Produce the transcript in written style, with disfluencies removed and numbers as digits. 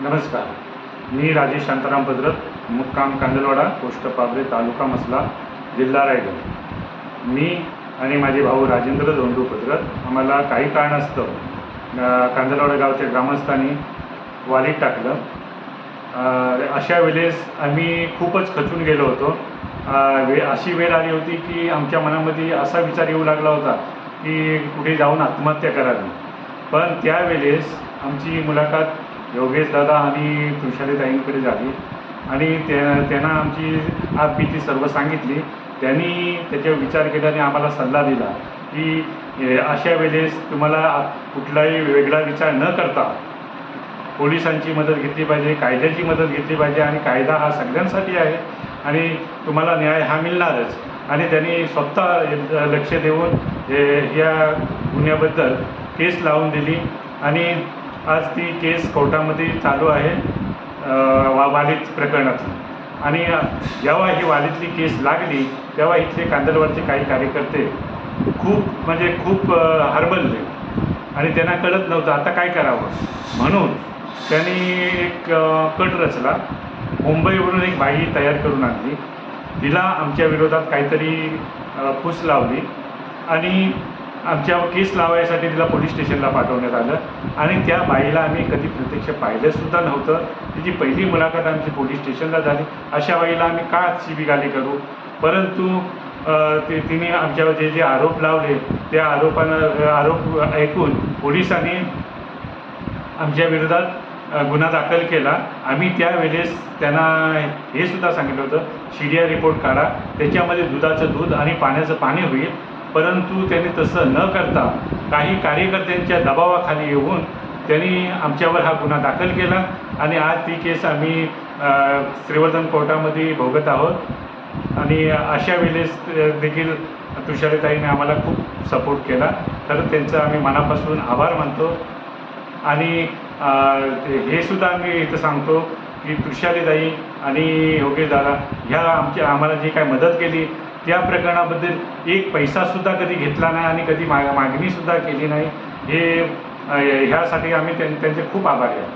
नमस्कार. मी राजेश शांताराम भद्रत, मुक्काम कांदलवाडा, पोस्ट पाबरे, तालुका मसला, जिल्हा रायगड. मी आणि माझे भाऊ राजेंद्र धोंडू भद्रत आम्हाला काही कारणास्तव कांदलवाडा गावच्या ग्रामस्थांनी वालीत टाकलं. अशा वेळेस आम्ही खूपच खचून गेलो होतो. अशी वेळ आली होती की आमच्या मनामध्ये असा विचार येऊ लागला होता की कुठे जाऊन आत्महत्या करावी. पण त्यावेळेस आमची मुलाखत योगेश दादा आणि तुषारीताईंकडे झाली आणि त्यांना आमची आपबीती सर्व सांगितली. त्यांनी त्याच्यावर विचार केला आणि आम्हाला सल्ला दिला की अशा वेळेस तुम्हाला कुठलाही वेगळा विचार न करता पोलिसांची मदत घेतली पाहिजे, कायद्याची मदत घेतली पाहिजे आणि कायदा हा सगळ्यांसाठी आहे आणि तुम्हाला न्याय हा मिळणारच. आणि त्यांनी स्वतः लक्ष देऊन या गुन्ह्याबद्दल केस लावून दिली आणि आज ती केस कोर्टामध्ये चालू आहे वालीत प्रकरणातून. आणि जेव्हा ही वालीतली केस लागली तेव्हा इथले कांदलवाडचे काही कार्यकर्ते खूप हरबलले आणि त्यांना कळत नव्हतं आता काय करावं. म्हणून त्यांनी एक कट रचला. मुंबईवरून एक बाई तयार करून आणली, तिला आमच्या विरोधात काहीतरी फूस लावली आणि आमच्या केस लावायसाठी तिला पोलीस स्टेशनला पाठवण्यात आलं आणि त्या बाईला आम्ही कधी प्रत्यक्ष पाहिलंसुद्धा नव्हतं. तिची पहिली मुलाखत आमची पोलीस स्टेशनला झाली. अशा बाईला आम्ही का शिवीगाळी करू. परंतु तिने आमच्यावर जे आरोप लावले त्या आरोप ऐकून पोलिसांनी आमच्या विरोधात गुन्हा दाखल केला. आम्ही त्यावेळेस त्यांना हे सुद्धा सांगितलं होतं CDI रिपोर्ट काढा, त्याच्यामध्ये दुधाचं दूध आणि पाण्याचं पाणी होईल. परंतु त्यांनी तसं न करता काही कार्यकर्त्यांच्या दबावाखाली येऊन त्यांनी आमच्यावर हा गुन्हा दाखल केला आणि आज ती केस आम्ही श्रीवर्धन कोर्टामध्ये भोगत आहोत. आणि अशा वेळेस देखील तुषारीताईने आम्हाला खूप सपोर्ट केला, तर त्यांचा आम्ही मनापासून आभार मानतो. आणि हे सुद्धा आम्ही इथं सांगतो की तुषारीताई आणि योगेश दादा ह्या आम्हाला जी काय मदत केली त्या प्रकरणाबद्दल एक पैसासुद्धा कधी घेतला नाही आणि कधी मागणीसुद्धा केली नाही. ह्यासाठी आम्ही त्यांचे खूप आभारी आहोत.